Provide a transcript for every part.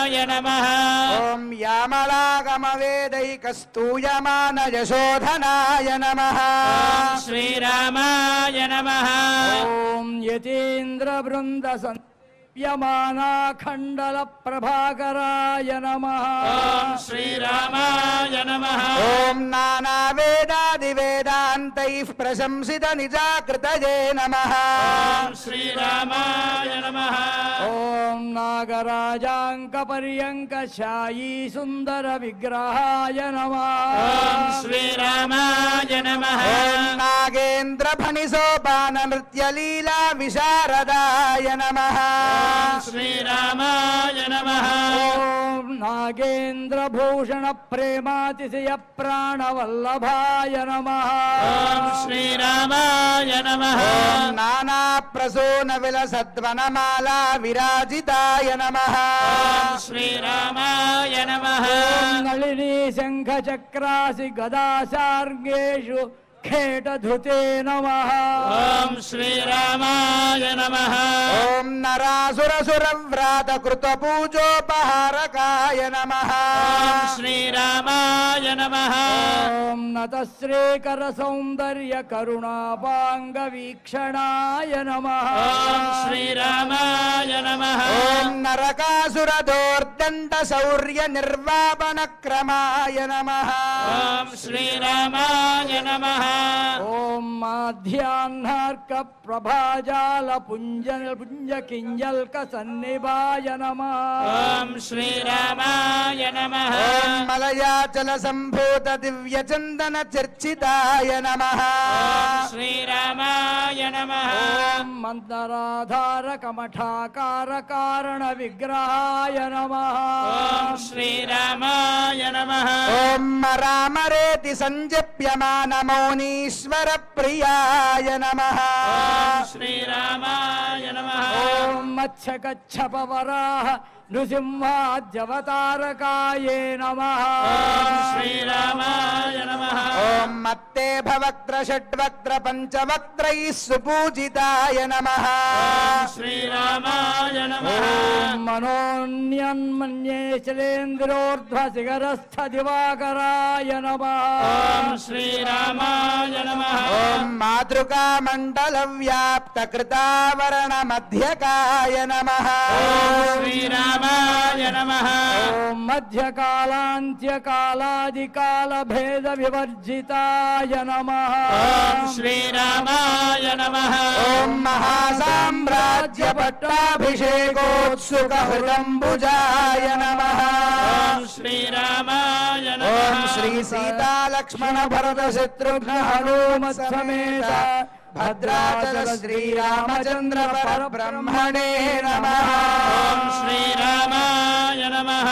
नमः ॐ यामलागमवेदैकस्तूयमान यशोधनाय नमः ॐ श्रीरामाय नमः ॐ यतीन्द्रवृन्द यमानाखण्डल प्रभाकराय नमः ॐ श्रीरामाय नमः ॐ नानावेदादिवेदान्तैः प्रशंसित निजाकृतये नमः ॐ श्रीरामाय नमः ॐ नागराजाङ्कपर्यङ्कशायी सुन्दर विग्रहाय नमः ॐ श्रीरामाय नमः ॐ नागेन्द्रफणिसोपान नृत्यलीला विशारदाय नमः श्रीरामाय नमः ॐ नागेन्द्रभूषण प्रेमातिशय प्राणवल्लभाय नमः ॐ श्रीरामाय नमः ॐ नानाप्रसून विलसद्वनमाला विराजिताय नमः ॐ श्रीरामाय नमः नलिनी शङ्खचक्रासि गदाशार्ङ्गेषु खेटधृते नमः ॐ श्रीरामाय नमः ॐ नरासुरसुरव्रातकृतपूजोपहारकाय नमः ॐ श्रीरामाय नमः ॐ नतश्रीकरसौन्दर्यकरुणापाङ्गवीक्षणाय नमः ॐ श्रीरामाय नमः ॐ नरकासुरदोर्दण्डशौर्यनिर्वापनक्रमाय नमः ॐ श्रीरामाय नमः ॐ माध्याह्नार्क प्रभाजाल पुञ्जकिञ्जल्क सन्निभाय नमः ॐ श्रीरामाय नमः ॐ मलयाचल सम्भूत दिव्यचन्दन चर्चिताय नमः ॐ श्रीरामाय नमः ॐ मन्दराधार कमठाकार कारण विग्रहाय नमः ॐ श्रीरामाय नमः ॐ रामरेति संजप्यमान मौनीश्वर प्रियाय नमः ॐ श्रीरामाय नमः ॐ मत्स्यकच्छपवराह नृसिंहाद्यवतारकाये नमः ॐ श्रीरामाय नमः ॐ मत्ते भवक्त्र षड्वक्त्र पञ्चवक्त्रैः सुपूजिताय नमः ॐ श्रीरामाय नमः ॐ मनोन्यन्मन्ये शैलेन्द्रोर्ध्वशिखरस्थ दिवाकराय नमः ॐ श्रीरामाय नमः ॐ मातृका मण्डलव्याप्त कृतावरण मध्यकाय नमः श्रीरामाय नमः ॐ मध्यकालान्त्यकालादिकालभेद विवर्जिताय नमः ॐ श्रीरामाय नमः ॐ महासाम्राज्य पट्टाभिषेकोत्सुकहृदम्बुजाय नमः ॐ श्रीरामाय ॐ नमः श्री सीता लक्ष्मण भरत शत्रुघ्न हनुमत् समेत भद्राचल श्रीरामचंद्र परब्रह्मणे नमः ॐ श्रीरामाय नमः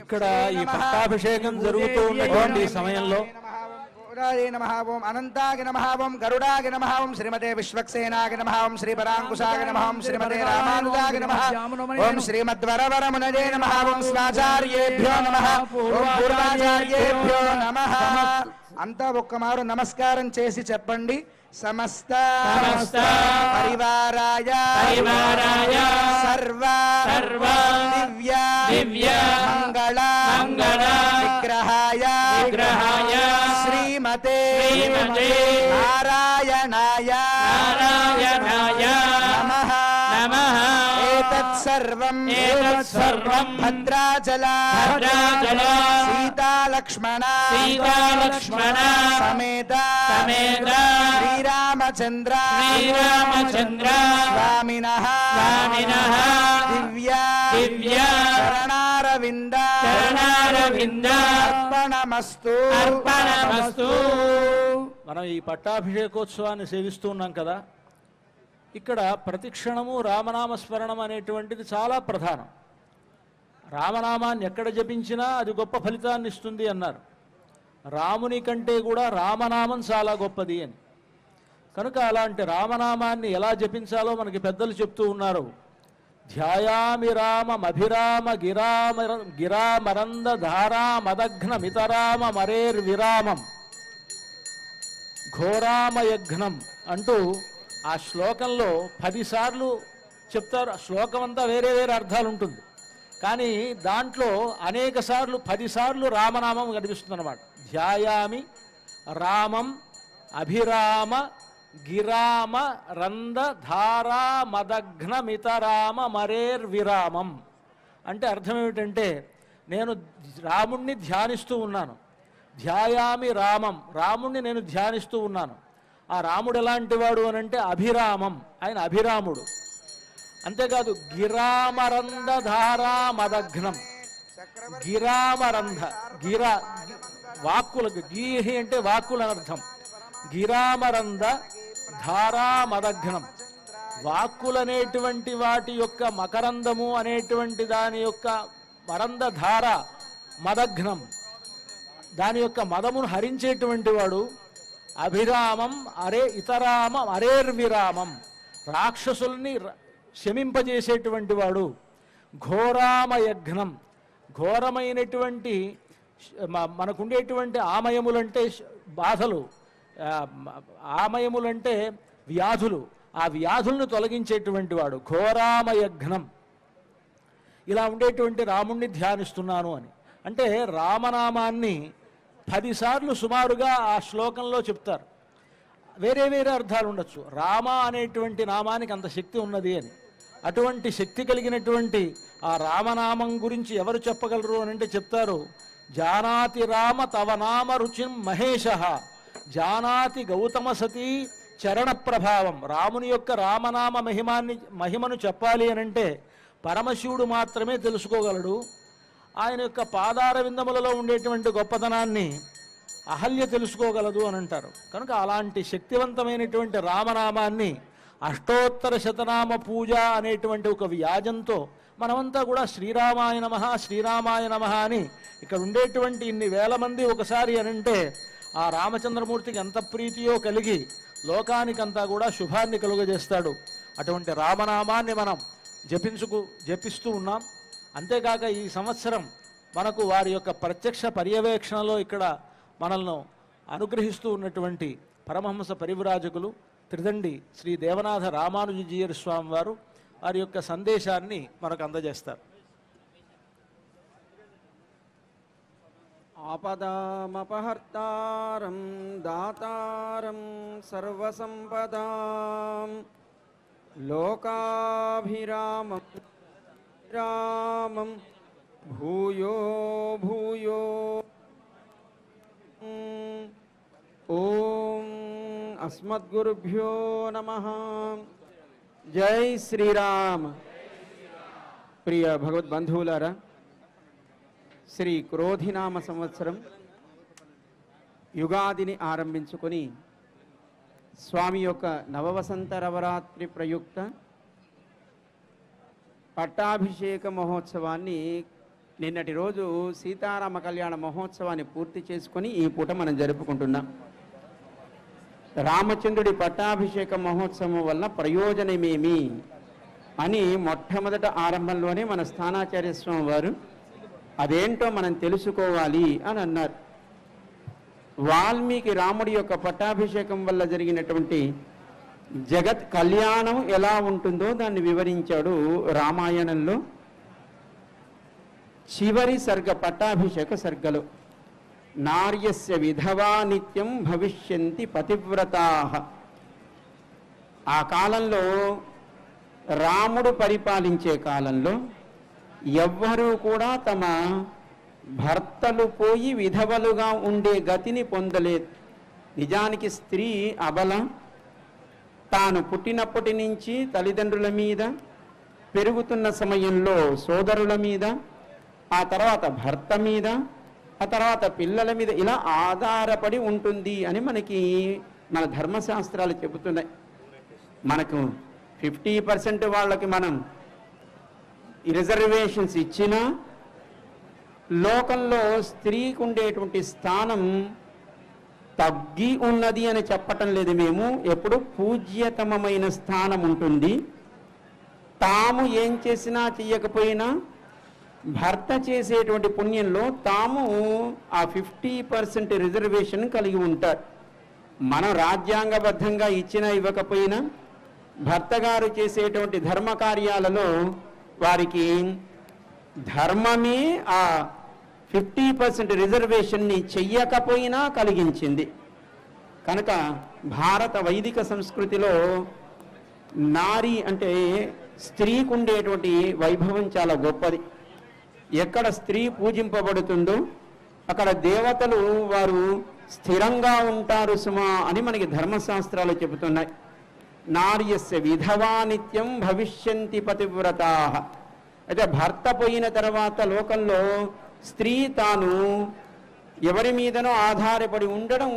ఇక్కడ ఈ పట్టాభిషేకం జరుగుతూ ఉన్నటువంటి సమయంలో नमः ओम अनंताय नमः ओम गरुडाय नमः ओम श्रीमते विश्वक्सेनाय नमः ओम श्री परांकुशाय नमः ओम श्रीमते रामानुजाय नमः ओम श्रीमद्वरवरमुनये नमः ओम स्वाचार्येभ्यो नमः ओम पूर्वाचार्येभ्यो नमः अंता ఒక్కమారు నమస్కారం చేసి చెప్పండి సమస్త పరివారాయ సర్వ దివ్య మంగళ విగ్రహాయ శ్రీమతే నారాయణాయ నమః ఏతత్ సర్వం భద్రాచల సీతా లక్ష్మణ సమేత శ్రీరామచంద్ర స్వామినః దివ్య శరణారవింద అర్పణమస్తు. మనం ఈ పట్టాభిషేకోత్సవాన్ని సేవిస్తూ ఉన్నాం కదా, ఇక్కడ ప్రతిక్షణము రామనామ స్మరణం అనేటువంటిది చాలా ప్రధానం. రామనామాన్ని ఎక్కడ జపించినా అది గొప్ప ఫలితాన్ని ఇస్తుంది అన్నారు. రాముని కంటే కూడా రామనామం చాలా గొప్పది అని. కనుక అలాంటి రామనామాన్ని ఎలా జపించాలో మనకి పెద్దలు చెప్తూ ఉన్నారు. ధ్యాయామి రామమభిరామ గిరామరంద ధారామదఘ్న మితరామ మరేర్విరామం ఘోరామయఘ్నం అంటూ ఆ శ్లోకంలో 10 సార్లు చెప్తారు. శ్లోకం అంతా వేరే వేరే అర్థాలు ఉంటుంది. కానీ దాంట్లో అనేక సార్లు 10 సార్లు రామనామం కనిపిస్తుంది అన్నమాట. ధ్యాయామి రామం అభిరామ గిరామ రంద ధారా మదఘ్న మితరామ మరేర్విరామం అంటే అర్థం ఏమిటంటే నేను రాముణ్ణి ధ్యానిస్తూ ఉన్నాను. ధ్యాయామి రామం, రాముణ్ణి నేను ధ్యానిస్తూ ఉన్నాను. ఆ రాముడు ఎలాంటి వాడు అని అంటే అభిరామం, ఆయన అభిరాముడు. అంతేకాదు గిరామరంధ ధారా మదఘ్నం, గిరామరంధ గిర వాక్కులకు గీహి అంటే వాక్కులు అనర్థం. గిరామరంధ ధారా మదఘ్నం, వాక్కులనేటువంటి వాటి యొక్క మకరందము అనేటువంటి దాని యొక్క మరంద ధార మదఘ్నం, దాని యొక్క మదమును హరించేటువంటి వాడు. అభిరామం అరే ఇతరామ అరేర్విరామం, రాక్షసుల్ని శమింపజేసేటువంటి వాడు. ఘోరామయఘ్నం, ఘోరమైనటువంటి మనకుండేటువంటి ఆమయములంటే బాధలు, ఆమయములంటే వ్యాధులు, ఆ వ్యాధులను తొలగించేటువంటి వాడు. ఘోరామయఘ్నం, ఇలా ఉండేటువంటి రాముణ్ణి ధ్యానిస్తున్నాను అని అంటే రామనామాన్ని 10 సార్లు సుమారుగా ఆ శ్లోకంలో చెప్తారు. వేరే వేరే అర్థాలు ఉండొచ్చు. రామ అనేటువంటి నామానికి అంత శక్తి ఉన్నది అని. అటువంటి శక్తి కలిగినటువంటి ఆ రామనామం గురించి ఎవరు చెప్పగలరు అని అంటే చెప్తారు. జానాతి రామ తవ నామ రుచిం మహేశ, జానాతి గౌతమ సతీ చరణ ప్రభావం. రాముని యొక్క రామనామ మహిమను చెప్పాలి అనంటే పరమశివుడు మాత్రమే తెలుసుకోగలడు. ఆయన యొక్క పాదార విందములలో ఉండేటువంటి గొప్పతనాన్ని అహల్య తెలుసుకోగలదు అని అంటారు. కనుక అలాంటి శక్తివంతమైనటువంటి రామనామాన్ని అష్టోత్తర శతనామ పూజ అనేటువంటి ఒక వ్యాజంతో మనమంతా కూడా శ్రీరామాయ నమః శ్రీరామాయ నమః అని ఇక్కడ ఉండేటువంటి ఇన్ని వేల మంది ఒకసారి అనంటే ఆ రామచంద్రమూర్తికి ఎంత ప్రీతియో కలిగి లోకానికంతా కూడా శుభాన్ని కలుగజేస్తాడు. అటువంటి రామనామాన్ని మనం జపిస్తూ ఉన్నాం. అంతేకాక ఈ సంవత్సరం మనకు వారి యొక్క ప్రత్యక్ష పర్యవేక్షణలో ఇక్కడ మనల్ని అనుగ్రహిస్తూ ఉన్నటువంటి పరమహంస పరివ్రాజకులు త్రిదండి శ్రీ దేవనాథ రామానుజీయర్ స్వామి వారు వారి యొక్క సందేశాన్ని మనకు అందజేస్తారు. ఆపదామపహర్తారం దాతారం సర్వసంపదాం లోకాభిరామం రామం భూయో భూయో ఓం అస్మద్గురుభ్యో నమః. జై శ్రీరామ్. ప్రియ భగవద్బంధువులారా, శ్రీ క్రోధినామ సంవత్సరం యుగాదిని ఆరంభించుకొని స్వామి యొక్క నవవసంత నవరాత్రి ప్రయుక్త పట్టాభిషేక మహోత్సవాన్ని నిన్నటి రోజు సీతారామ కళ్యాణ మహోత్సవాన్ని పూర్తి చేసుకొని ఈ పూట మనం జరుపుకుంటున్నాం. రామచంద్రుడి పట్టాభిషేక మహోత్సవం వల్ల ప్రయోజనమేమి అని మొట్టమొదట ఆరంభంలోనే మన స్థానాచార్య స్వామి వారు అదేంటో మనం తెలుసుకోవాలి అని అన్నారు. వాల్మీకి రాముడి యొక్క పట్టాభిషేకం వల్ల జరిగినటువంటి జగత్ కళ్యాణం ఎలా ఉంటుందో దాన్ని వివరించాడు రామాయణంలో చివరి సర్గ పట్టాభిషేక సర్గలో. నార్యస్య విధవా నిత్యం భవిష్యంతి పతివ్రతాః. ఆ కాలంలో రాముడు పరిపాలించే కాలంలో ఎవ్వరూ కూడా తమ భర్తలు పోయి విధవలుగా ఉండే గతిని పొందలేదు. నిజానికి స్త్రీ అబల, తాను పుట్టినప్పటి నుంచి తల్లిదండ్రుల మీద, పెరుగుతున్న సమయంలో సోదరుల మీద, ఆ తర్వాత భర్త మీద, ఆ తర్వాత పిల్లల మీద ఇలా ఆధారపడి ఉంటుంది అని మనకి మన ధర్మశాస్త్రాలు చెబుతున్నాయి. మనకు 50% వాళ్ళకి మనం రిజర్వేషన్స్ ఇచ్చినా లోకంలో స్త్రీకి ఉండేటువంటి స్థానం తగ్గి ఉన్నది అని చెప్పటం లేదు. మేము ఎప్పుడు పూజ్యతమమైన స్థానం ఉంటుంది. తాము ఏం చేసినా చెయ్యకపోయినా భర్త చేసేటువంటి పుణ్యంలో తాము ఆ 50% రిజర్వేషన్ కలిగి ఉంటారు. మనం రాజ్యాంగబద్ధంగా ఇచ్చినా ఇవ్వకపోయినా భర్త గారు చేసేటువంటి ధర్మ కార్యాలలో వారికి ధర్మమే ఆ 50% రిజర్వేషన్ని చెయ్యకపోయినా కలిగించింది. కనుక భారత వైదిక సంస్కృతిలో నారి అంటే స్త్రీకి ఉండేటువంటి వైభవం చాలా గొప్పది. ఎక్కడ స్త్రీ పూజింపబడుతుందో అక్కడ దేవతలు వారు స్థిరంగా ఉంటారు సుమా అని మనకి ధర్మశాస్త్రాలు చెబుతున్నాయి. నార్యస్య విధవా నిత్యం భవిష్యంతి పతివ్రతా. అయితే భర్త పోయిన తర్వాత లోకంలో స్త్రీ తాను ఎవరి మీదనో ఆధారపడి ఉండడం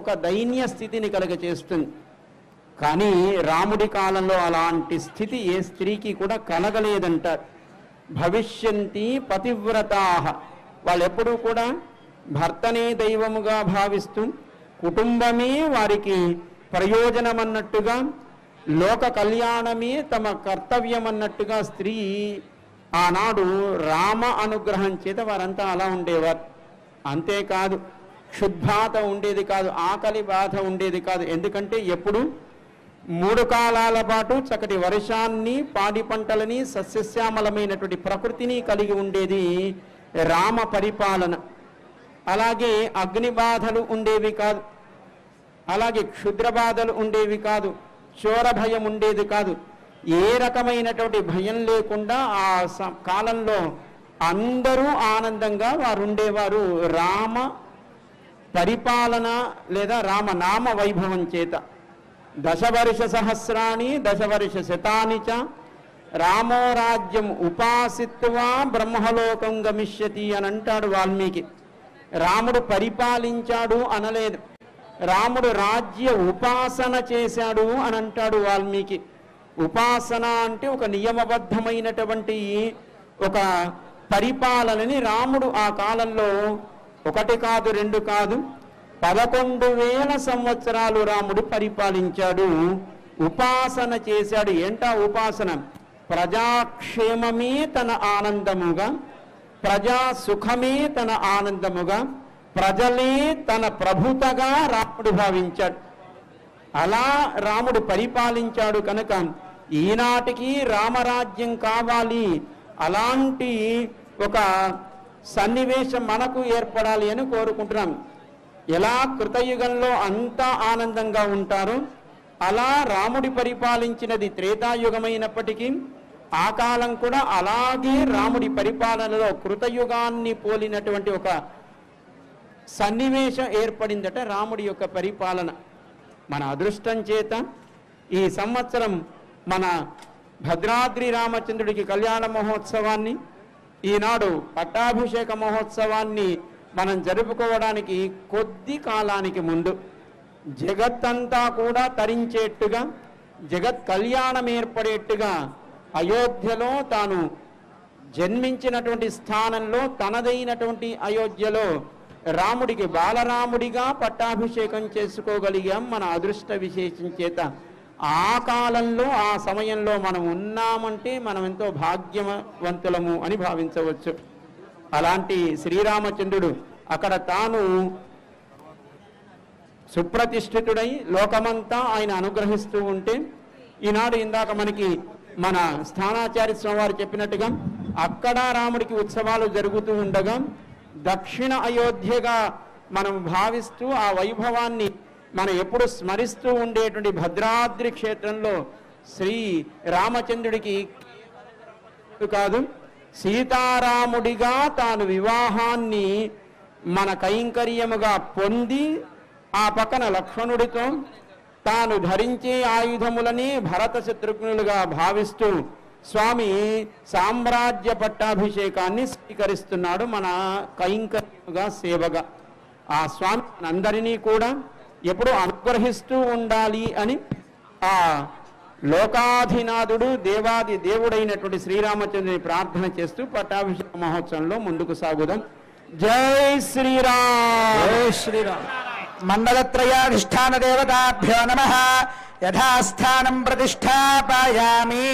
ఒక దైన్య స్థితిని కలగచేస్తుంది. కానీ రాముడి కాలంలో అలాంటి స్థితి ఏ స్త్రీకి కూడా కలగలేదంటారు. భవిష్యంతి పతివ్రతా. వాళ్ళు ఎప్పుడూ కూడా భర్తనే దైవముగా భావిస్తూ కుటుంబమే వారికి ప్రయోజనం అన్నట్టుగా, లోక కళ్యాణమే తమ కర్తవ్యం అన్నట్టుగా స్త్రీ ఆనాడు రామ అనుగ్రహం చేత వారంతా అలా ఉండేవారు. అంతేకాదు క్షుద్బాధ ఉండేది కాదు, ఆకలి బాధ ఉండేది కాదు. ఎందుకంటే ఎప్పుడు 3 కాలాల పాటు చక్కటి వర్షాన్ని, పాడి పంటలని, సస్యశ్యామలమైనటువంటి ప్రకృతిని కలిగి ఉండేది రామ పరిపాలన. అలాగే అగ్ని బాధలు ఉండేవి కాదు, అలాగే క్షుద్ర బాధలు ఉండేవి కాదు, చోర భయం ఉండేది కాదు. ఏ రకమైనటువంటి భయం లేకుండా ఆ కాలంలో అందరూ ఆనందంగా వారు ఉండేవారు రామ పరిపాలన లేదా రామనామ వైభవం చేత. దశవర్ష సహస్రాణి దశవర్ష శతాని చ రామో రాజ్యం ఉపాసిత్వా బ్రహ్మలోకం గమిష్యతి అని అంటాడు వాల్మీకి. రాముడు పరిపాలించాడు అనలేదు, రాముడు రాజ్య ఉపాసన చేశాడు అని అంటాడు వాల్మీకి. ఉపాసన అంటే ఒక నియమబద్ధమైనటువంటి ఒక పరిపాలనని రాముడు ఆ కాలంలో 1 కాదు 2 కాదు 11,000 సంవత్సరాలు రాముడు పరిపాలించాడు, ఉపాసన చేశాడు. ఏంటా ఉపాసన? ప్రజాక్షేమమే తన ఆనందముగా, ప్రజా సుఖమే తన ఆనందముగా, ప్రజలే తన ప్రభుతగా రాముడు భావించాడు. అలా రాముడు పరిపాలించాడు. కనుక ఈనాటికి రామరాజ్యం కావాలి, అలాంటి ఒక సన్నివేశం మనకు ఏర్పడాలి అని కోరుకుంటున్నాం. ఎలా కృతయుగంలో అంతా ఆనందంగా ఉంటారు, అలా రాముడి పరిపాలించినది త్రేతాయుగమైనప్పటికీ ఆ కాలం కూడా అలాగే రాముడి పరిపాలనలో కృతయుగాన్ని పోలినటువంటి ఒక సన్నివేశం ఏర్పడిందట రాముడి యొక్క పరిపాలన. మన అదృష్టం చేత ఈ సంవత్సరం మన భద్రాద్రి రామచంద్రుడికి కళ్యాణ మహోత్సవాన్ని, ఈనాడు పట్టాభిషేక మహోత్సవాన్ని మనం జరుపుకోవడానికి కొద్ది కాలానికి ముందు జగత్తంతా కూడా తరించేట్టుగా, జగత్ కళ్యాణం ఏర్పడేట్టుగా అయోధ్యలో తాను జన్మించినటువంటి స్థానంలో తనదైనటువంటి అయోధ్యలో రాముడికి బాలరాముడిగా పట్టాభిషేకం చేసుకోగలిగాం మన అదృష్ట విశేషం చేత. ఆ కాలంలో ఆ సమయంలో మనం ఉన్నామంటే మనం ఎంతో భాగ్యవంతులము అని భావించవచ్చు. అలాంటి శ్రీరామచంద్రుడు అక్కడ తాను సుప్రతిష్ఠితుడై లోకమంతా ఆయన అనుగ్రహిస్తూ ఉంటే, ఈనాడు ఇందాక మనకి మన స్థానాచార్య స్వామి వారు చెప్పినట్టుగా అక్కడ రాముడికి ఉత్సవాలు జరుగుతూ ఉండగా దక్షిణ అయోధ్యగా మనం భావిస్తూ ఆ వైభవాన్ని మనం ఎప్పుడు స్మరిస్తూ ఉండేటువంటి భద్రాద్రి క్షేత్రంలో శ్రీ రామచంద్రుడికి కాదు సీతారాముడిగా తాను వివాహాన్ని మన కైంకర్యముగా పొంది, ఆ పక్కన లక్ష్మణుడితో తాను ధరించే ఆయుధములని భరత శత్రుఘ్నులుగా భావిస్తూ స్వామి సామ్రాజ్య పట్టాభిషేకాన్ని స్వీకరిస్తున్నాడు మన కైంకర్యముగా సేవగా. ఆ స్వామి అందరినీ కూడా ఎప్పుడు అనుగ్రహిస్తూ ఉండాలి అని ఆ లోకాధినాథుడు దేవాది దేవుడైనటువంటి శ్రీరామచంద్రుని ప్రార్థన చేస్తూ పట్టాభిషేక మహోత్సవంలో ముందుకు సాగుదాం. జై శ్రీరామ్. జై శ్రీరామ్. మండలత్రయాధిష్టాన దేవతాభ్యో నమః. యథాస్థానం ప్రతిష్టాపయామి.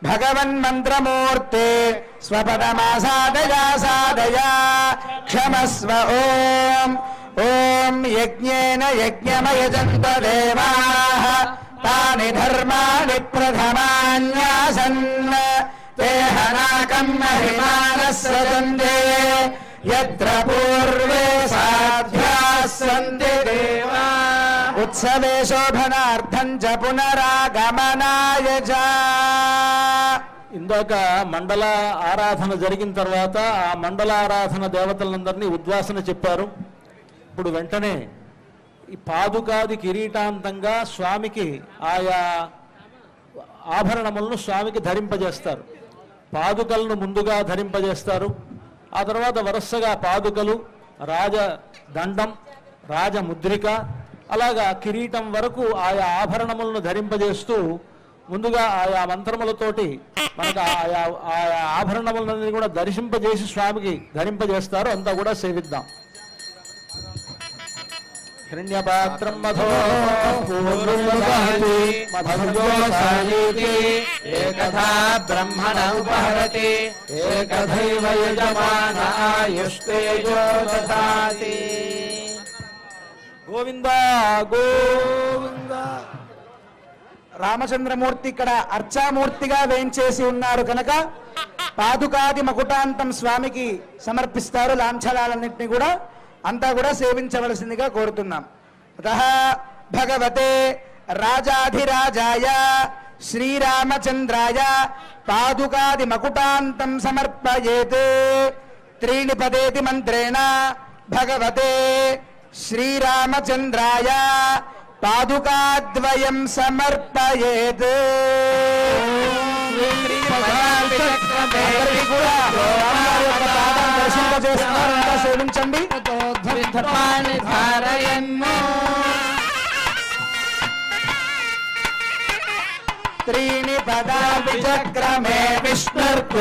భగవన్మంత్రమూర్తే స్వపదమాసాదయా సాదయా క్షమస్వ. ఓం ఓం యజ్ఞేన యజ్ఞమయజంత దేవాః తాని ధర్మాణి ప్రథమాన్యాసన్ దేహనాకం మహిమానః సజంతే యత్ర పూర్వే సాధ్యాः సంతి దేవా ఉత్సవే శోభనార్థం చ పునరాగమనాయ చ. ఇందాక మండల ఆరాధన జరిగిన తర్వాత ఆ మండల ఆరాధన దేవతలందరినీ ఉద్వాసన చెప్పారు. ఇప్పుడు వెంటనే ఈ పాదుకాది కిరీటాంతంగా స్వామికి ఆయా ఆభరణములను స్వామికి ధరింపజేస్తారు. పాదుకలను ముందుగా ధరింపజేస్తారు. ఆ తర్వాత వరుసగా పాదుకలు, రాజదండం, రాజముద్రిక, అలాగా కిరీటం వరకు ఆయా ఆభరణములను ధరింపజేస్తూ ముందుగా ఆయా మంత్రములతోటి మనకు ఆయా ఆభరణములన్నీ కూడా దర్శింపజేసి స్వామికి ధరింపజేస్తారు. అంతా కూడా సేవిద్దాం. హిరణ్యపాత్రం మధో పూర్వముదహతి మధుజో సాయీతి ఏకథా బ్రహ్మణ ఉపహరతి ఏకథైవ యజమాన ఆయుష్తేజో దదాతి. గోవింద గోవింద. రామచంద్రమూర్తి ఇక్కడ అర్చామూర్తిగా వేంచేసి ఉన్నారు కనుక పాదుకాది మకుటాంతం స్వామికి సమర్పిస్తారు. లాంఛనాలన్నింటినీ కూడా అంతా కూడా సేవించవలసిందిగా కోరుతున్నాం. అతః భగవతే రాజాధిరాజాయ శ్రీరామచంద్రాయ పాదుకాది మకుటాంతం సమర్పయేత్. త్రీణి పదేతి మంత్రేణ భగవతే శ్రీరామచంద్రాయ పాదుకాద్వయం సమర్పయేత్. సేవించండి. త్రీణి పదాభి చక్రమే విష్ణుర్కోపాదాభ్యః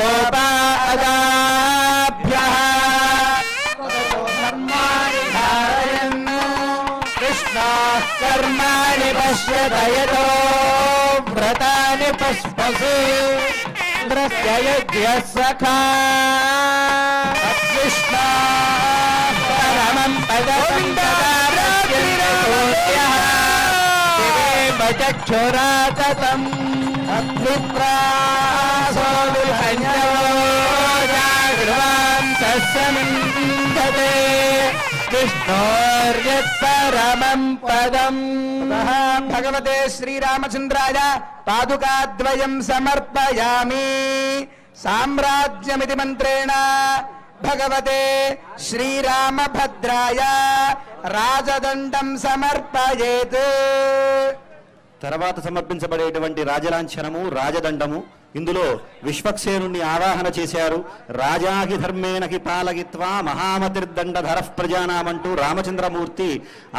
ధర్మాణి ధారయన్ కృష్ణాః కర్మాణి పశ్యత యతో వ్రతాని పశ్పసి ద్రస్యయజ్ఞ సఖా కృష్ణాః పరమం పదం చక్షురాతతం అభిప్రాసో విభంజోజాగ్రవాం సస్యమిందతే విష్ణోర్యత్పరమం పదం. భగవతే శ్రీరామచంద్రాయ పాదుకాద్వయం సమర్పయామి. సామ్రాజ్యమితి మంత్రేణ భగవతే శ్రీరామభద్రాయ రాజదండం సమర్పయేత్. తర్వాత సమర్పించబడేటువంటి రాజలాంఛనము, రాజదండము. ఇందులో విశ్వక్సేనుణ్ణి ఆవాహన చేశారు. రాజాహి ధర్మేణకి పాలగిత్వా మహామతిర్దండధరః ప్రజానామంటూ రామచంద్రమూర్తి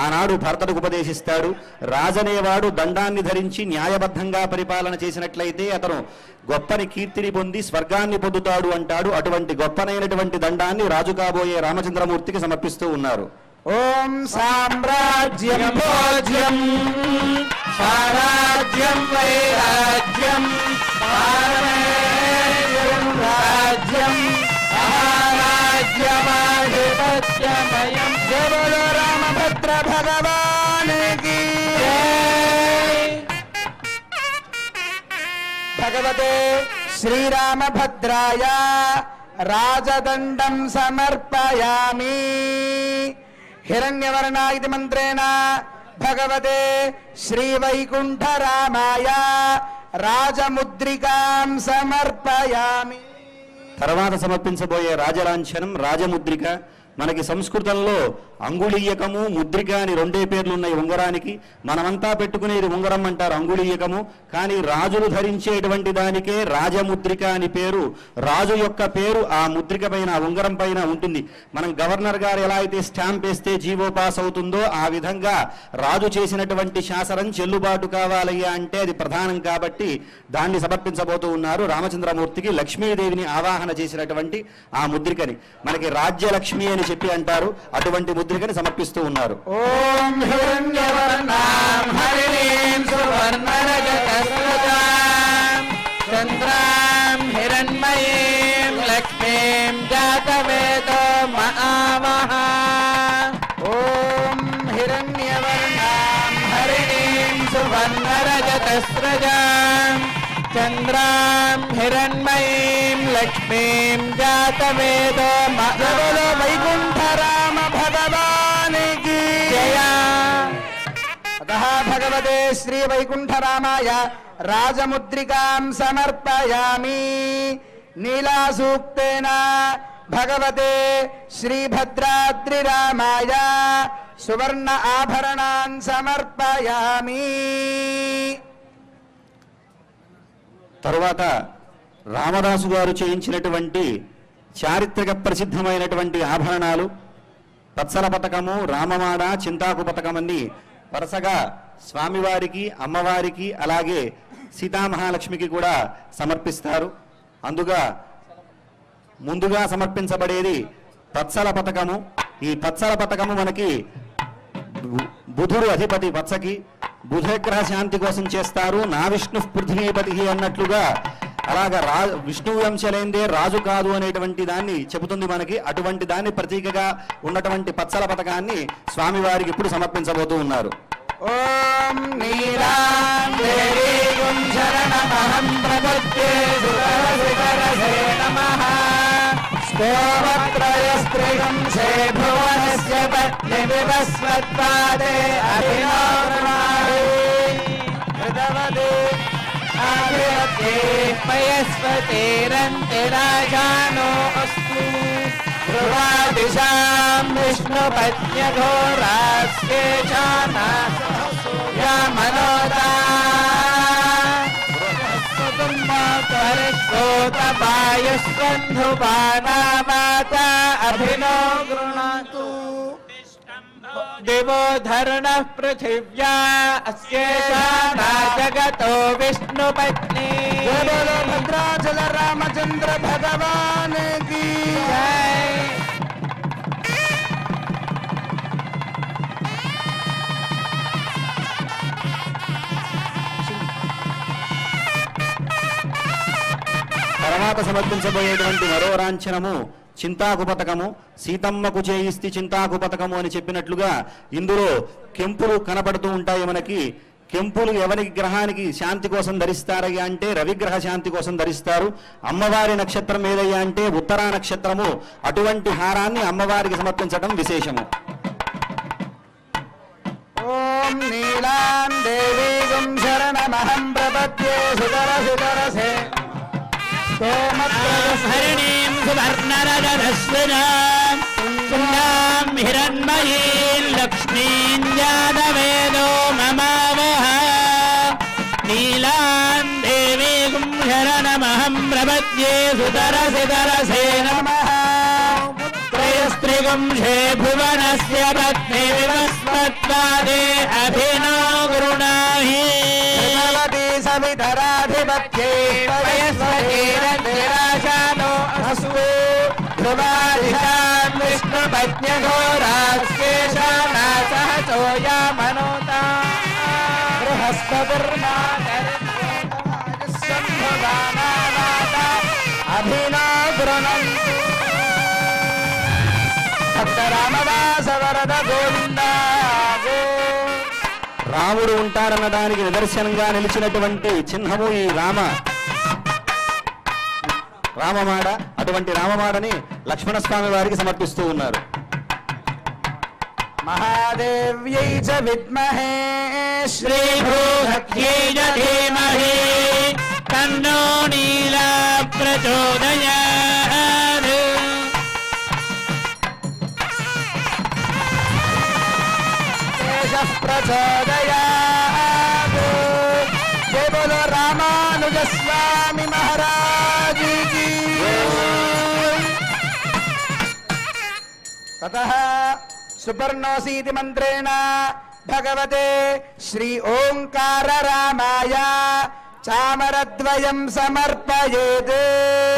ఆనాడు భరతుడికి ఉపదేశిస్తాడు. రాజనేవాడు దండాన్ని ధరించి న్యాయబద్ధంగా పరిపాలన చేసినట్లయితే అతను గొప్పని కీర్తిని పొంది స్వర్గాన్ని పొందుతాడు అంటాడు. అటువంటి గొప్పనైనటువంటి దండాన్ని రాజు కాబోయే రామచంద్రమూర్తికి సమర్పిస్తూ ఉన్నారు. ఓం సామ్రాజ్యం భోజ్యం స్వరాజ్యం వైరాజ్యం రాజ్యం మహారాజ్యమాధిపత్యమయం. జయ బోలో రామభద్ర భగవానికి జై. భగవతే శ్రీరామభద్రాయ రాజదండం సమర్పయామి. హిరణ్యవర్ణ ఇది మంత్రేణ భగవతే శ్రీవైకుంఠరామాయ రాజముద్రికాం సమర్పయామి. తర్వాత సమర్పించబోయే రాజలాంఛనం రాజముద్రిక. మనకి సంస్కృతంలో అంగుళీయకము, ముద్రిక అని రెండే పేర్లు ఉన్నాయి ఉంగరానికి. మనమంతా పెట్టుకునేది ఉంగరం అంటారు, అంగుళీయకము. కానీ రాజులు ధరించేటువంటి దానికే రాజముద్రిక అని పేరు. రాజు యొక్క పేరు ఆ ముద్రిక పైన, ఆ ఉంగరం పైన ఉంటుంది. మనం గవర్నర్ గారు ఎలా అయితే స్టాంప్ వేస్తే జీవో పాస్ అవుతుందో ఆ విధంగా రాజు చేసినటువంటి శాసనం చెల్లుబాటు కావాలయ్యా అంటే అది ప్రధానం కాబట్టి దాన్ని సమర్పించబోతూ ఉన్నారు. రామచంద్రమూర్తికి లక్ష్మీదేవిని ఆవాహన చేసినటువంటి ఆ ముద్రికని, మనకి రాజ్యలక్ష్మి అని చెప్పి అంటారు, అటువంటి ముద్రికని సమర్పిస్తూ ఉన్నారు. ఓం హిరణ్యవర్ణాం హరిణీం సువర్ణరజతస్రజాం చంద్రాం హిరణ్మయీం లక్ష్మీం జాతవేదో మహామహ. ఓం హిరణ్యవర్ణాం హరిణీం సువర్ణరజతస్రజాం చంద్రాం హిరణ్మయీం లక్ష్మీం జాతవేదో మగవలో వైకుంఠ రామ భగవానికి జయ. అతః భగవతే శ్రీ వైకుంఠ రామాయ రాజముద్రికాం సమర్పయామి. నీలాసూక్తేన భగవతే శ్రీభద్రాద్రి రామాయ సువర్ణ ఆభరణాన్ సమర్పయామి. తరువాత రామదాసు గారు చేయించినటువంటి చారిత్రక ప్రసిద్ధమైనటువంటి ఆభరణాలు పత్సల పతకము, రామమాడ, చింతాకు పతకమని వరుసగా స్వామివారికి, అమ్మవారికి, అలాగే సీతామహాలక్ష్మికి కూడా సమర్పిస్తారు. అందుగా ముందుగా సమర్పించబడేది పత్సల పతకము. ఈ పత్సల పతకము మనకి బుధుడు అధిపతి పత్సకి, బుధగ్రహ శాంతి కోసం చేస్తారు. నా విష్ణు పృథ్వీపతి అన్నట్లుగా అలాగా విష్ణు వంశలేందే రాజు కాదు అనేటువంటి దాన్ని చెబుతుంది మనకి. అటువంటి దాన్ని ప్రతీకగా ఉన్నటువంటి పత్సల పతకాన్ని స్వామివారికి ఇప్పుడు సమర్పించబోతూ ఉన్నారు. ఓం నీలాం దేవీం శరణమహం ప్రపద్యే సురసురసే నమః. స్తోమత్రయస్త్రిగం శే భువనస్య పత్ని వివస్వత్పాదే అభినవనాహి. హృదవదే ఆదిరతే పయస్వతేరంతిరాజానో అస్తు. ధ్రువాదిశాం విష్ణుపత్న్యఘోరాస్యేషానాసోయమనోదా. పరిశ్రోతపాయస్కంధుపానామాత అభినో గృణాతు. దివో ధర్ణ పృథివ్యా అస్యేషానా జగతో విష్ణుపత్ని. భద్రాచల రామచంద్ర భగవానికి జై. తర్వాత సమర్పించబోయేటువంటి మరో రాంఛనము చింతాకు పతకము. సీతమ్మకు చేయిస్తే చింతాకు పతకము అని చెప్పినట్లుగా ఇందులో కెంపులు కనపడుతూ ఉంటాయి మనకి. కెంపులు ఎవరి గ్రహానికి శాంతి కోసం ధరిస్తారయ్యా అంటే రవిగ్రహ శాంతి కోసం ధరిస్తారు. అమ్మవారి నక్షత్రం ఏదయ్యా అంటే ఉత్తరా నక్షత్రము. అటువంటి హారాన్ని అమ్మవారికి సమర్పించడం విశేషము. ఓం నీలాం దేవీం శరణమహం ప్రపద్యే సురసురసే. హరిణీం సువర్ణరజస్వినాం పుణ్యాం హిరణ్మయీం లక్ష్మీం జాతవేదో మమావహ. నీలాం దేవీం శరణమహం ప్రపద్యే సుతరసితరసే నమః. త్రయస్త్రిగం శే భువనస్య పత్ని వివస్వత్పాదే అభినో గృణాహి. సవిధరాధిపత్యే పయస్వతేరంతిరాజానో అస్తు. ధ్రువాదిశాం విష్ణుపత్న్యఘోరాస్యేషానాసః సోయమనోదా. బృహస్పతిర్మాగరిత్యోతమాజస్సంభవానామాత అభినో గృణంతు. భక్త రామదాస వరద గోవిందా గో. రాముడు ఉంటారన్న దానికి నిదర్శనంగా నిలిచినటువంటి చిహ్నము ఈ రామమాడ. అటువంటి రామమాడని లక్ష్మణస్వామి వారికి సమర్పిస్తూ ఉన్నారు. మహాదేవ్యై చ విద్మహే శ్రీభూభక్త్యై చ ధీమహి తన్నో నీలా ప్రచోదయాత్. ప్రచోదయాత్. జయ బోలో రామానుజ స్వామి మహారాజ్ కీ. తతః సుపర్ణోసీతి మంత్రేణ భగవతే శ్రీ ఓంకార రామాయ చామరద్వయం సమర్పయేత్.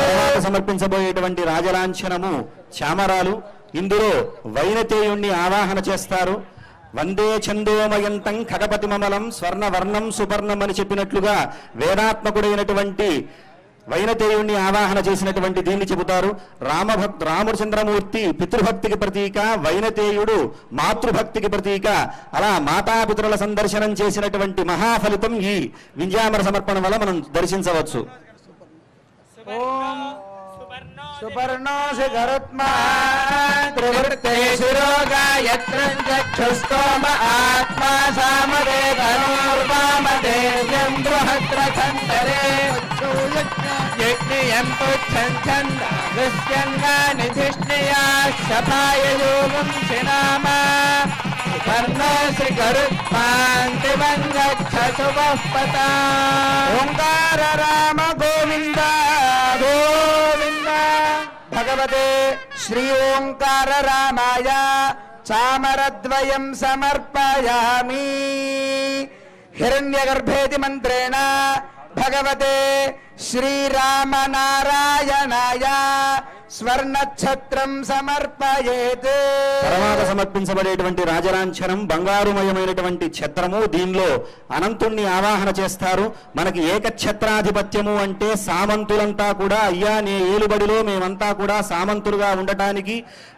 తర్వాత సమర్పించబోయేటువంటి రాజలాంఛనము చామరాలు. ఇందులో వైనతేయుణ్ణి ఆవాహన చేస్తారు. వందే ఛందోమయంతం ఖగపతి మమలం స్వర్ణవర్ణం సుపర్ణం అని చెప్పినట్లుగా వేదాత్మకుడైనటువంటి వైనతేయుణ్ణి ఆవాహన చేసినటువంటి దీన్ని చెబుతారు. రామచంద్రమూర్తి పితృభక్తికి ప్రతీక, వైనతేయుడు మాతృభక్తికి ప్రతీక. అలా మాతాపితరుల సందర్శనం చేసినటువంటి మహాఫలితం ఈ వింజామర సమర్పణ వల్ల మనం దర్శించవచ్చు. సువర్ణ సుపర్ణోసి గరుత్మా త్రివృత్తేషు రోగాయత్రం చక్షుస్తోమ ఆత్మా సామదే ధనుర్వామదేవ్యం బృహద్రథంతరే యజ్ఞయం పుచ్చంఛందాగస్యంగానిధిష్ణయా శపాయయోగం శినామా సుపర్ణోసి గరుత్మాంతివంగక్షసు వఃపతా ఓంకార రామ గోవింద గోవింద భగవతే శ్రీ ఓంకార రామాయ చామరద్వయం సమర్పయామి హిరణ్యగర్భేతి మంత్రేణ భగవతే శ్రీరామనారాయణాయ స్వర్ణఛత్రం సమర్పయేత్. తర్వాత సమర్పించబడేటువంటి రాజలాంఛనం బంగారుమయమైనటువంటి ఛత్రము. దీనిలో అనంతుణ్ణి ఆవాహన చేస్తారు. మనకి ఏకఛత్రాధిపత్యము అంటే సామంతులంతా కూడా అయ్యా నీ ఏలుబడిలో మేమంతా కూడా సామంతులుగా ఉండటానికి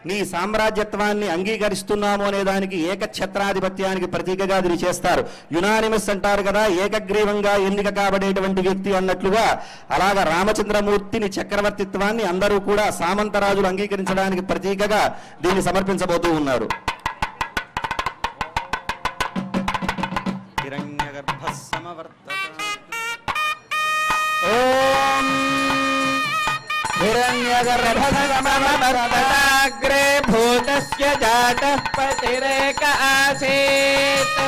నీ సామ్రాజ్యత్వాన్ని అంగీకరిస్తున్నాము అనే దానికి ఏకఛత్రాధిపత్యానికి ప్రతీకగా దీన్ని చేస్తారు. యునానిమస్ అంటారు కదా, ఏకగ్రీవంగా ఎన్నిక కాబడేటువంటి వ్యక్తి అన్నట్లుగా అలాగా రామచంద్రమూర్తిని చక్రవర్తిత్వాన్ని అందరూ కూడా సామంతరాజులు అంగీకరించడానికి ప్రతీకగా దీన్ని సమర్పించబోతూ ఉన్నారు. ఓం హిరణ్యగర్భసమవర్తతాగ్రే భూతస్య జాతః పతిరేక ఆసీత్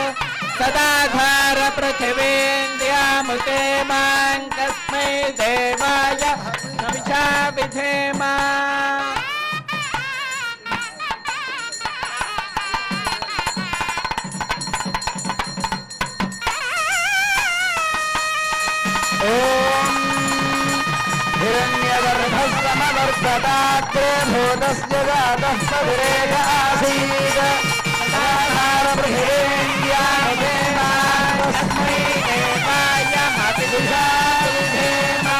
సదాధార పృథివీంద్యాముతే మాం కస్మై దేవాయ సవిషా విధేమా. ఓం హిరణ్యగర్భసమవర్తతాగ్రే భూతస్య జాతః పతిరేక ఆసీత్ సదాధార పృథివీంద్యాముతే మాం కస్మై దేవాయ సవిషా విధేమా.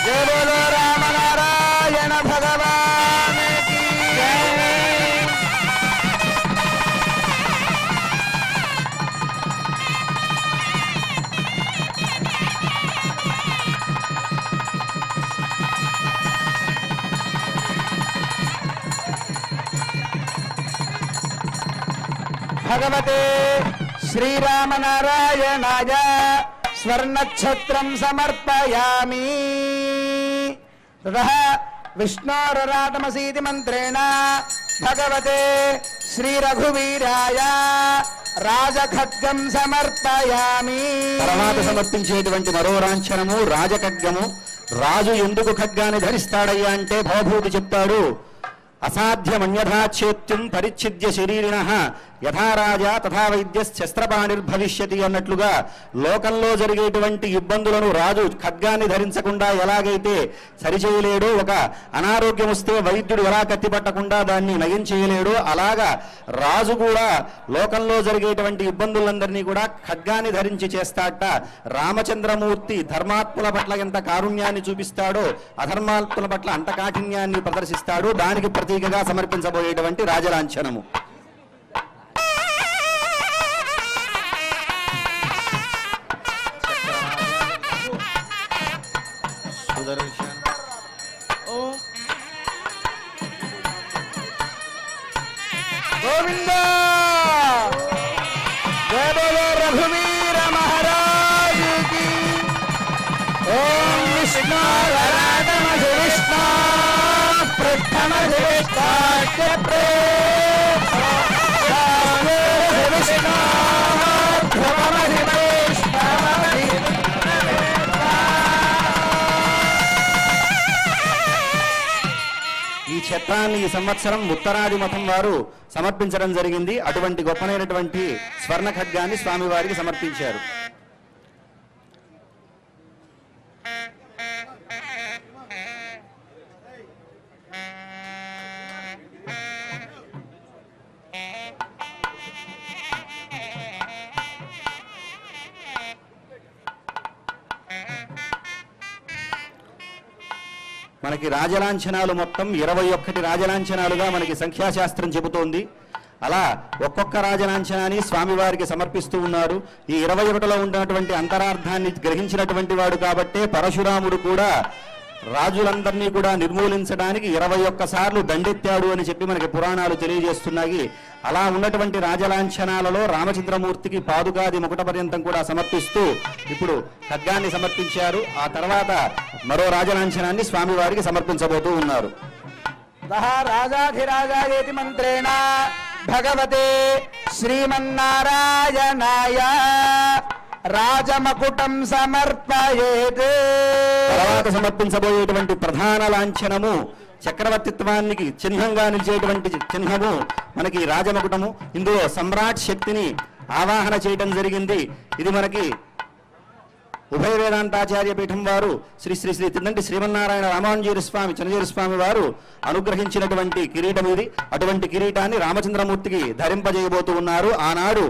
జయ బోలో రామనారాయణ భగవాన్ కీ జయ. భగవతే శ్రీరామనారాయణాయ స్వర్ణఛత్రం సమర్పయామి. తతః విష్ణోరరాటమసీతి మంత్రేణ భగవతే శ్రీరఘువీరాయ రాజఖడ్గం సమర్పయామి. తర్వాత సమర్పించేటువంటి మరో లాంఛనము రాజఖడ్గము. రాజు ఎందుకు ఖడ్గాన్ని ధరిస్తాడయ్యా అంటే భవభూతి చెప్తాడు. అసాధ్యమన్యథాచేత్యం పరిచ్ఛిద్య శరీరిణః యథా రాజా తథా వైద్యశ్చస్త్రపాణిర్భవిష్యతి అన్నట్లుగా లోకంలో జరిగేటువంటి ఇబ్బందులను రాజు ఖడ్గాన్ని ధరించకుండా ఎలాగైతే సరిచేయలేడో, ఒక అనారోగ్యం వస్తే వైద్యుడు ఎలా కత్తిపట్టకుండా దాన్ని నయం చేయలేడో, అలాగా రాజు కూడా లోకంలో జరిగేటువంటి ఇబ్బందులందరినీ కూడా ఖడ్గాన్ని ధరించి చేస్తాడట. రామచంద్రమూర్తి ధర్మాత్ముల పట్ల ఎంత కారుణ్యాన్ని చూపిస్తాడో అధర్మాత్ముల పట్ల అంత కాఠిన్యాన్ని ప్రదర్శిస్తాడు. దానికి ప్రతీకగా సమర్పించబోయేటువంటి రాజలాంఛనము. గోవింద జయ బోలో రఘువీర మహారాజ్ కీ. ఓం విష్ణు వరాదమధి విష్ణు పృథమధి విష్ణు విష్ణు ధ్రువమధి వైష్ణవమధి. ఈ ఛత్రాన్ని ఈ సంవత్సరం ఉత్తరాది మఠం వారు సమర్పించడం జరిగింది. అటువంటి గొప్పనైనటువంటి స్వర్ణ ఖడ్గాన్ని స్వామివారికి సమర్పించారు. మనకి రాజలాంఛనాలు మొత్తం 21 రాజలాంఛనాలుగా మనకి సంఖ్యాశాస్త్రం చెబుతోంది. అలా ఒక్కొక్క రాజలాంఛనాన్ని స్వామివారికి సమర్పిస్తూ ఉన్నారు. ఈ 21లో ఉన్నటువంటి అంతరార్థాన్ని గ్రహించినటువంటి వాడు కాబట్టే పరశురాముడు కూడా రాజులందరినీ కూడా నిర్మూలించడానికి 21 సార్లు దండెత్తాడు అని చెప్పి మనకి పురాణాలు తెలియజేస్తున్నాయి. అలా ఉన్నటువంటి రాజలాంఛనాలలో రామచంద్రమూర్తికి పాదుకాది ముకుట పర్యంతం కూడా సమర్పిస్తూ ఇప్పుడు ఖడ్గాన్ని సమర్పించారు. ఆ తర్వాత మరో రాజలాంఛనాన్ని స్వామివారికి సమర్పించబోతూ ఉన్నారు. రాజాధిరాజాయేతి మంత్రేణ భగవతే శ్రీమన్నారాయణాయ రాజమకుటం సమర్పయేత్. తర్వాత సమర్పించబోయేటువంటి ప్రధాన లాంఛనము చక్రవర్తిత్వానికి చిహ్నంగా నిలిచేటువంటి చిహ్నము మనకి రాజమకుటము. ఇందులో సమ్రాట్ శక్తిని ఆవాహన చేయడం జరిగింది. ఇది మనకి ఉభయ వేదాంతాచార్య పీఠం వారు శ్రీ శ్రీ శ్రీ తిన్నంటి శ్రీమన్నారాయణ రామానుజీర స్వామి చంద్రజీర స్వామి వారు అనుగ్రహించినటువంటి కిరీటం ఇది. అటువంటి కిరీటాన్ని రామచంద్రమూర్తికి ధరింపజేయబోతూ ఉన్నారు. ఆనాడు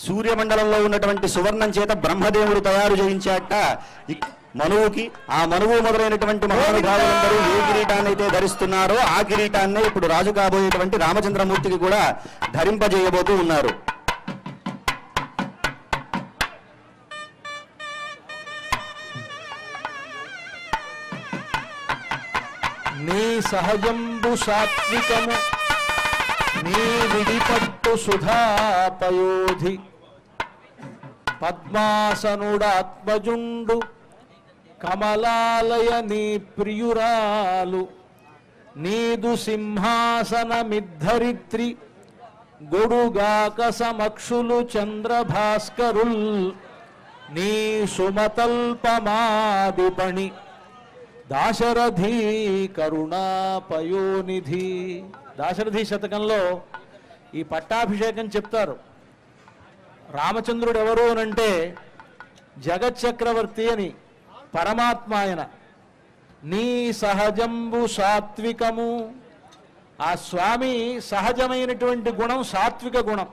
సూర్యమండలంలో ఉన్నటువంటి సువర్ణం చేత బ్రహ్మదేవుడు తయారు చేయించాట మనువుకి. ఆ మనువు మొదలైనటువంటి మహానుభావులందరూ ఏ కిరీటాన్ని అయితే ధరిస్తున్నారో ఆ కిరీటాన్ని ఇప్పుడు రాజు కాబోయేటువంటి రామచంద్రమూర్తికి కూడా ధరింపజేయబోతూ ఉన్నారు. నీ సహజంబు సాత్వికము నీ విడిపట్టు సుధాపయోధి పద్మాసనుడాత్మజుండు కమలాలయ నీ ప్రియురాలు నీదు సింహాసనమిద్ధరిత్రి గొడుగాక సమక్షులు చంద్రభాస్కరుల్ నీ సుమతల్పమాదిపణి దాశరథి కరుణాపయోనిధి. దాశరథి శతకంలో ఈ పట్టాభిషేకం చెప్తారు. రామచంద్రుడు ఎవరు అనంటే జగచ్చక్రవర్తి అని, పరమాత్మ ఆయన. నీ సహజంబు సాత్వికము, ఆ స్వామి సహజమైనటువంటి గుణం సాత్విక గుణం.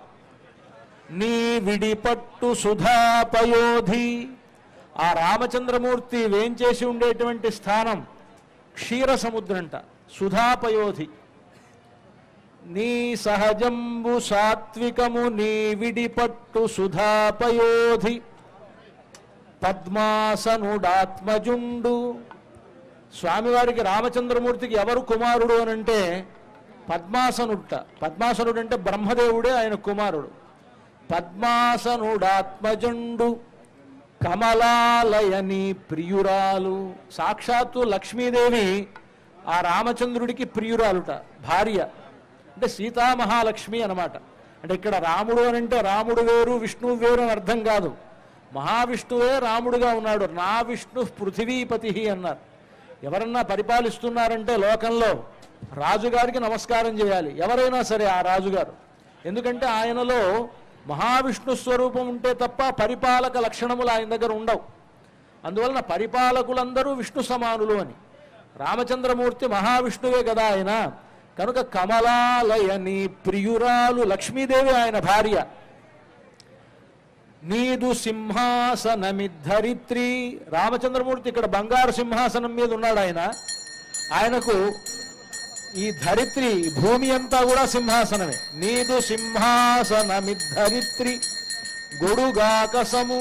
నీ విడిపట్టు సుధాపయోధి, ఆ రామచంద్రమూర్తి వేంచేసి ఉండేటువంటి స్థానం క్షీర సముద్రంట, సుధాపయోధి. నీ సహజంబు సాత్వికము నీ విడిపట్టు సుధాపయోధి పద్మాసనుడాత్మజుండు. స్వామివారికి రామచంద్రమూర్తికి ఎవరు కుమారుడు అనంటే పద్మాసనుట. పద్మాసనుడు అంటే బ్రహ్మదేవుడే ఆయన కుమారుడు. పద్మాసనుడాత్మజుండు కమలాలయని ప్రియురాలు. సాక్షాత్తు లక్ష్మీదేవి ఆ రామచంద్రుడికి ప్రియురాలుట, భార్య. అంటే సీతామహాలక్ష్మి అన్నమాట. అంటే ఇక్కడ రాముడు అని అంటే రాముడు వేరు విష్ణువు వేరు అని అర్థం కాదు. మహావిష్ణువే రాముడుగా ఉన్నాడు. నా విష్ణు పృథివీపతి అన్నారు. ఎవరన్నా పరిపాలిస్తున్నారంటే లోకంలో రాజుగారికి నమస్కారం చేయాలి, ఎవరైనా సరే ఆ రాజుగారు. ఎందుకంటే ఆయనలో మహావిష్ణు స్వరూపం ఉంటే తప్ప పరిపాలక లక్షణములు ఆయన దగ్గర ఉండవు. అందువలన పరిపాలకులందరూ విష్ణు సమానులు అని. రామచంద్రమూర్తి మహావిష్ణువే కదా ఆయన. కనుక కమలాలయని ప్రియురాలు లక్ష్మీదేవి ఆయన భార్య. నీదు సింహాసనమిద్ధరిత్రి, రామచంద్రమూర్తి ఇక్కడ బంగారు సింహాసనం మీద ఉన్నాడు ఆయన. ఆయనకు ఈ ధరిత్రి భూమి అంతా కూడా సింహాసనమే. నీదు సింహాసనమిద్ధరిత్రి గొడుగాకసము.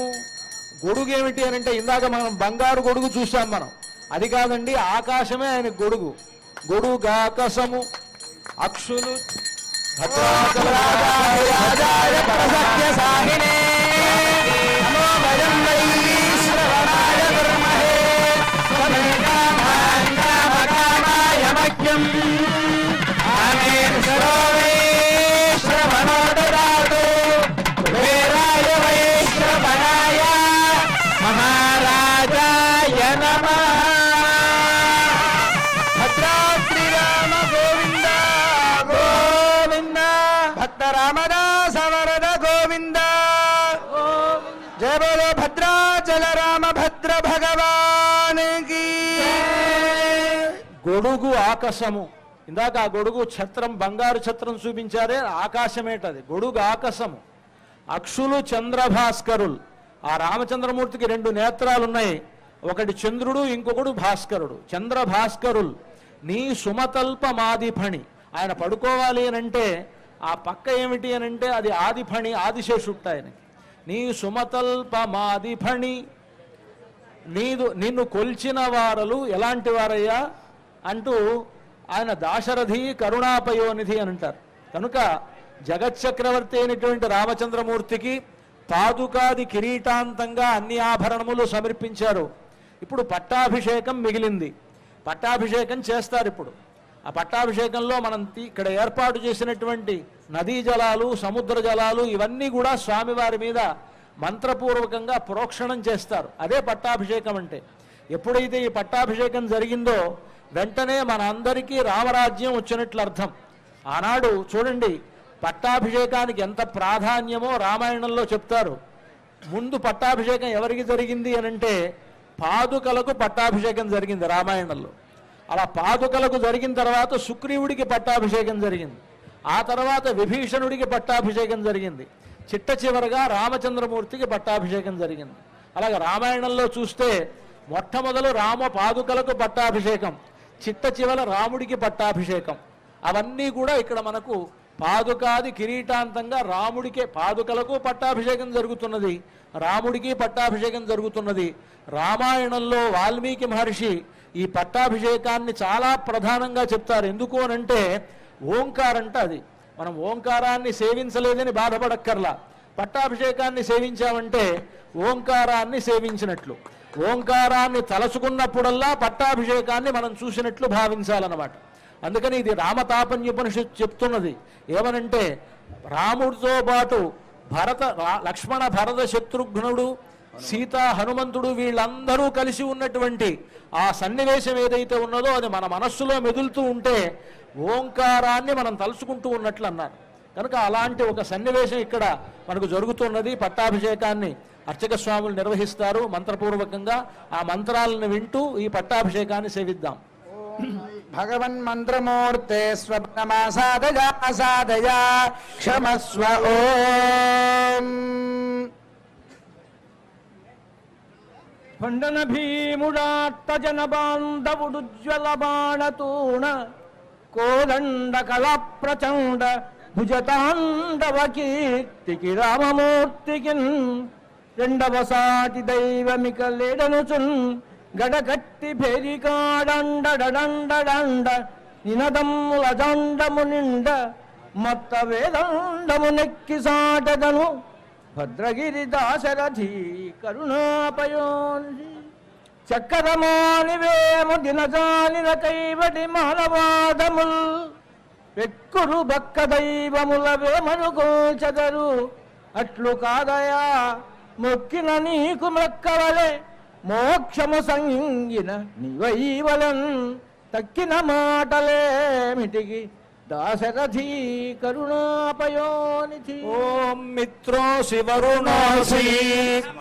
గొడుగు ఏమిటి అని అంటే ఇందాక మనం బంగారు గొడుగు చూసాం మనం, అది కాదండి, ఆకాశమే ఆయన గొడుగు. గొడుగాకసము అక్షులు మహారాజాయ నమః. భద్రాద్రిరామ గోవింద గోవింద, భక్త రామదాస వరద గోవింద. జయ బోలో భద్రాచల రామ భద్ర భగవానికి. గొడుగు ఆకాశము. ఇందాక ఆ గొడుగు ఛత్రం బంగారు ఛత్రం చూపించారే, ఆకాశమేటది. గొడుగు ఆకాశము. అక్షులు చంద్రభాస్కరులు. ఆ రామచంద్రమూర్తికి 2 నేత్రాలు ఉన్నాయి, ఒకటి చంద్రుడు ఇంకొకడు భాస్కరుడు. చంద్రభాస్కరులు. నీ సుమతల్పమాదిఫణి, ఆయన పడుకోవాలి అనంటే ఆ పక్క ఏమిటి అనంటే అది ఆదిఫణి, ఆదిశేషుట్ట ఆయనకి. నీ సుమతల్పమాదిఫణి నిన్ను కొల్చిన వారలు ఎలాంటి వారయ్యా అంటూ ఆయన దాశరథి కరుణాపయోనిధి అని అంటారు. కనుక జగచ్చక్రవర్తి అయినటువంటి రామచంద్రమూర్తికి పాదుకాది కిరీటాంతంగా అన్ని ఆభరణములు సమర్పించారు. ఇప్పుడు పట్టాభిషేకం మిగిలింది. పట్టాభిషేకం చేస్తారు. ఇప్పుడు ఆ పట్టాభిషేకంలో మనం ఇక్కడ ఏర్పాటు చేసినటువంటి నదీ జలాలు, సముద్ర జలాలు ఇవన్నీ కూడా స్వామివారి మీద మంత్రపూర్వకంగా ప్రోక్షణం చేస్తారు. అదే పట్టాభిషేకం అంటే. ఎప్పుడైతే ఈ పట్టాభిషేకం జరిగిందో వెంటనే మన అందరికీ రామరాజ్యం వచ్చినట్లు అర్థం. ఆనాడు చూడండి, పట్టాభిషేకానికి ఎంత ప్రాధాన్యమో రామాయణంలో చెప్తారు. ముందు పట్టాభిషేకం ఎవరికి జరిగింది అనంటే పాదుకలకు పట్టాభిషేకం జరిగింది రామాయణంలో. అలా పాదుకలకు జరిగిన తర్వాత సుగ్రీవుడికి పట్టాభిషేకం జరిగింది. ఆ తర్వాత విభీషణుడికి పట్టాభిషేకం జరిగింది. చిట్ట చివరగా రామచంద్రమూర్తికి పట్టాభిషేకం జరిగింది. అలాగే రామాయణంలో చూస్తే మొట్టమొదలు రామ పాదుకలకు పట్టాభిషేకం, చిట్ట చివర రాముడికి పట్టాభిషేకం. అవన్నీ కూడా ఇక్కడ మనకు పాదుకాది కిరీటాంతంగా రాముడికే పాదుకలకు పట్టాభిషేకం జరుగుతున్నది, రాముడికి పట్టాభిషేకం జరుగుతున్నది. రామాయణంలో వాల్మీకి మహర్షి ఈ పట్టాభిషేకాన్ని చాలా ప్రధానంగా చెప్తారు. ఎందుకు అనంటే ఓంకారంట అది. మనం ఓంకారాన్ని సేవించలేదని బాధపడక్కర్లా. పట్టాభిషేకాన్ని సేవించామంటే ఓంకారాన్ని సేవించినట్లు. ఓంకారాన్ని తలచుకున్నప్పుడల్లా పట్టాభిషేకాన్ని మనం చూసినట్లు భావించాలన్నమాట. అందుకని ఇది రామతాపన్యోపనిషత్తు చెప్తున్నది. ఏమనంటే రాముడితో పాటు లక్ష్మణ భరత శత్రుఘ్నుడు, సీత, హనుమంతుడు వీళ్ళందరూ కలిసి ఉన్నటువంటి ఆ సన్నివేశం ఏదైతే ఉన్నదో అది మన మనస్సులో మెదులుతూ ఉంటే ఓంకారాన్ని మనం తలుచుకుంటూ ఉన్నట్లు అన్నారు. కనుక అలాంటి ఒక సన్నివేశం ఇక్కడ మనకు జరుగుతున్నది. పట్టాభిషేకాన్ని అర్చక స్వాములు నిర్వహిస్తారు మంత్రపూర్వకంగా. ఆ మంత్రాలను వింటూ ఈ పట్టాభిషేకాన్ని సేవిద్దాం. భగవన్ మంత్రమూర్తే స్వప్నమాసాదయా అసాదయా క్షమస్వ ఓం. పండన భీముడాత్తజన బాంధవుడుజ్వల బాణతూణ కోదండ కళా ప్రచండ భుజతాండవ కీర్తికి రామమూర్తికి రెండవ సాటి దైవమిక లేడనుచున్ గడగట్టి భేరికాడండడండ నినదమ్ముల దండము నిండ మత్త వేదండము నెక్కి సాటగను భద్రగిరి దాశరథి కరుణాపయోని చక్కరమానివేము దినజాలిన కైవటి మానవాదముల్ వెక్కురు బక్క దైవముల వేమను గోచదరు అట్లు కాదయా మొక్కిన నీకు మొక్కవలే మోక్షము సంగిన నివైవలన్ తక్కిన మాటలేమిటికి దాశరథి కరుణాపయోనిధి. ఓం మిత్రోసి వరుణోసి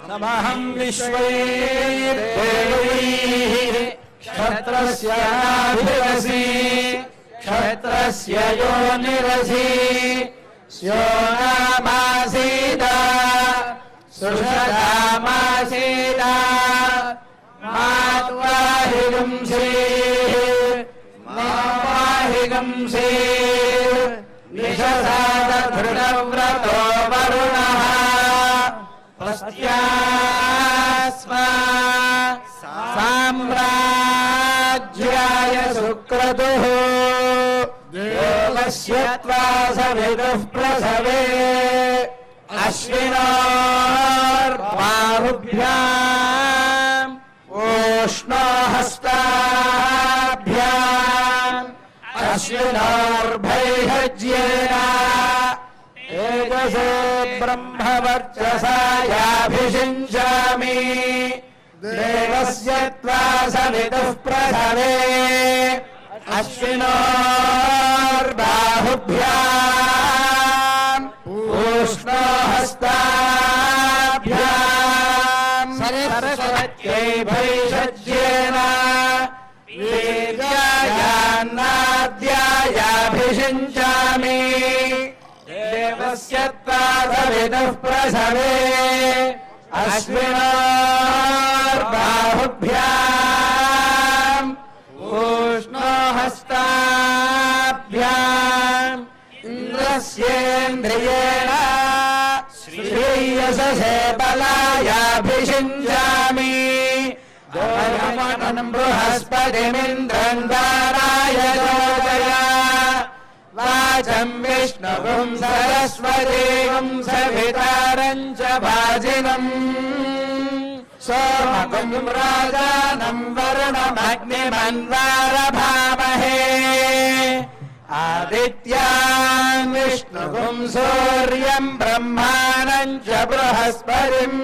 నమః విశ్వైర్దేవైః క్షత్రస్యాభిరసి క్షత్రస్య యోనిరసి స్యోనామాసీద సుషదామాసీద మాత్వాహిగుంసీ మాహిగుంసీ నిషసాదృఢవ్రతో వరుణః పశ్చాస్మా సామ్రాజ్యాయ సుక్రతుః దేవస్య త్వా సవితుః ప్రసవే అశ్వినోర్బాహుభ్యాం ఓష్ణోహస్తాభ్యాం అశ్వినోర్భైహజ్యేన తేజసో బ్రహ్మవర్చసాయాభిషించామి దేవస్య త్వా సవితుః ప్రసవే అశ్వినోర్బాహుభ్యాం ఓష్ణోహస్తాభ్యాం సరస్వత్యై భైషజ్యేన వేద్యాయాన్నాద్యాయాభిషించామి దేవస్య త్వా సవితుః ప్రసవే అశ్వినోర్బాహుభ్యాం ఓష్ణోహస్తాభ్యాం ఇంద్రస్యేంద్రియేణ శ్రేయసే బలాయాభిషించామి वरुणम् बृहस्पतिमिन्द्रम् दाराय योजय वाचम् विष्णुगुम् सरस्वतीगुम् सवितारम् च वाजिनम् सोमगुम् राजानम् वरुणमग्निमन्वारभामहे आदित्यान् विष्णुगुम् सूर्यम् ब्रह्माणम् च बृहस्पतिम्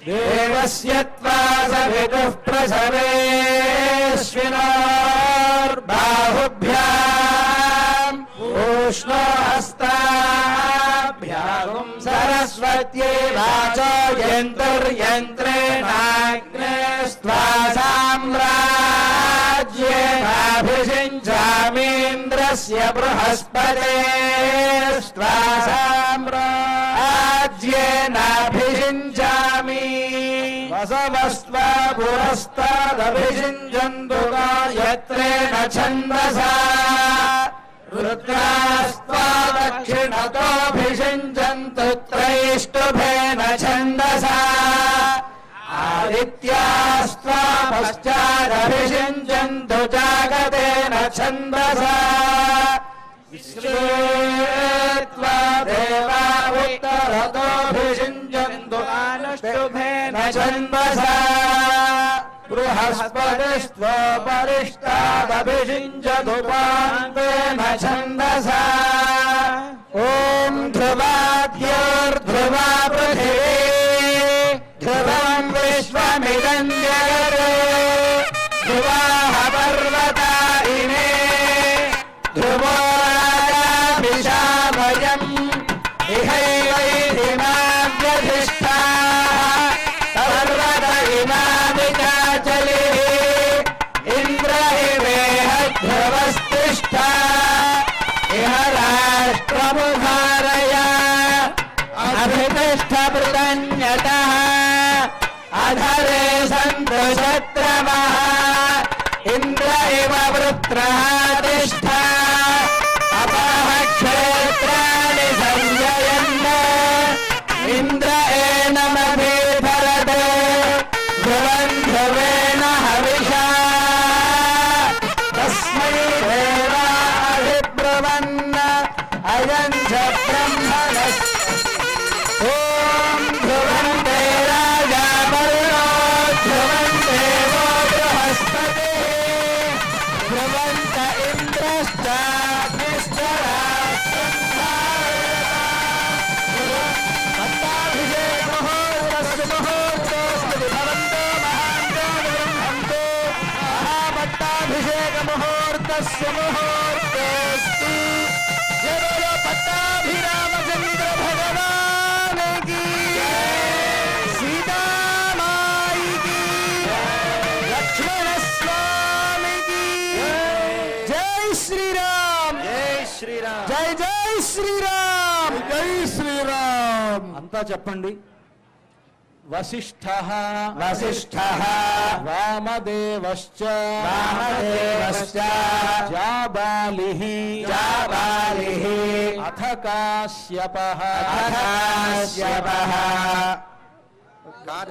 देवस्य त्वा सवितुः प्रसवेश्विनोर्बाहुभ्याम् उष्णो हस्ताभ्याम् सरस्वत्यै वाचो यन्तुर्यन्त्रेणाग्नेस्त्वा साम्राज्येनाभिषिञ्चामीन्द्रस्य बृहस्पतेस्त्वा साम्राज्येनाभिषिञ्चामि वसवस्त्वा पुरस्तादभिषिञ्चन्तु गायत्रेण छन्दसा रुद्रास्त्वा दक्षिणतोऽभिषिञ्चन्तु त्रैष्टुभेन छन्दसा आदित्यास्त्वा पश्चादभिषिञ्चन्तु जागतेन छन्दसा विश्वेत्वा देवा उत्तरतोऽभिषिञ्चन्तु अनुष्टुभेन छन्दसा बृहस्पतिस्त्वोपरिष्टादभिषिञ्चतु पान्तेन छन्दसा ॐ ध्रुवाद्योर्ध्रुवा पृथिवी ध्रुवम् विश्वमिदम् जगत् ध्रुवाः पर्वता इमे ध्रुवो राजाभिषाभयम् इहैवैधिमाव्यधिष्ठा पर्वत इमाविकाचलिः इन्द्र इवेह ध्रुवस्तिष्ठा इह राष्ट्रमुधारय अभितिष्ठभृतन्यतः अधरे सन्तु शत्रवः इन्द्र इव वृत्रः तिष्ठा अपः क्षेत्राणि संजयन् इन्द्र एनमभिभरत् ध्रुवम् ध्रुवेण हविषा तस्मै देवाभिब्रुवन् अयम् च ब्रह्मणः ॐ ध्रुवन्ते राजा वरुणो ध्रुवन्ते वो बृहस्पतिः ध्रुवन्त इन्द्रश्चाग्निश्च पट्टाभिषेकमुहूर्तस्य मुहूर्तोऽस्ति भवन्तो महान्तो ब्रह्मन्तो महापट्टाभिषेकमुहूर्तस्य मुहूर्तोऽस्ति जय बोलो पट्टाभिरामचन्द्र भगवान की सीता माई की लक्ष्मण स्वामी की जय श्री राम जय श्री राम जय जय श्री राम जय श्री राम అంతా చెప్పండి. వశిష్ఠః वसिष्ठः వామదేవశ్చ वामदेवश्च జాబాలిః जाबालिः అథ కాశ్యపః काश्यपः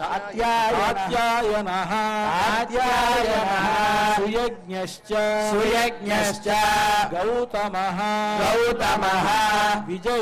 కాత్యాయనః कात्यायनः సుయజ్ఞశ్చ सुयज्ञश्च గౌతమః गौतमः విజయ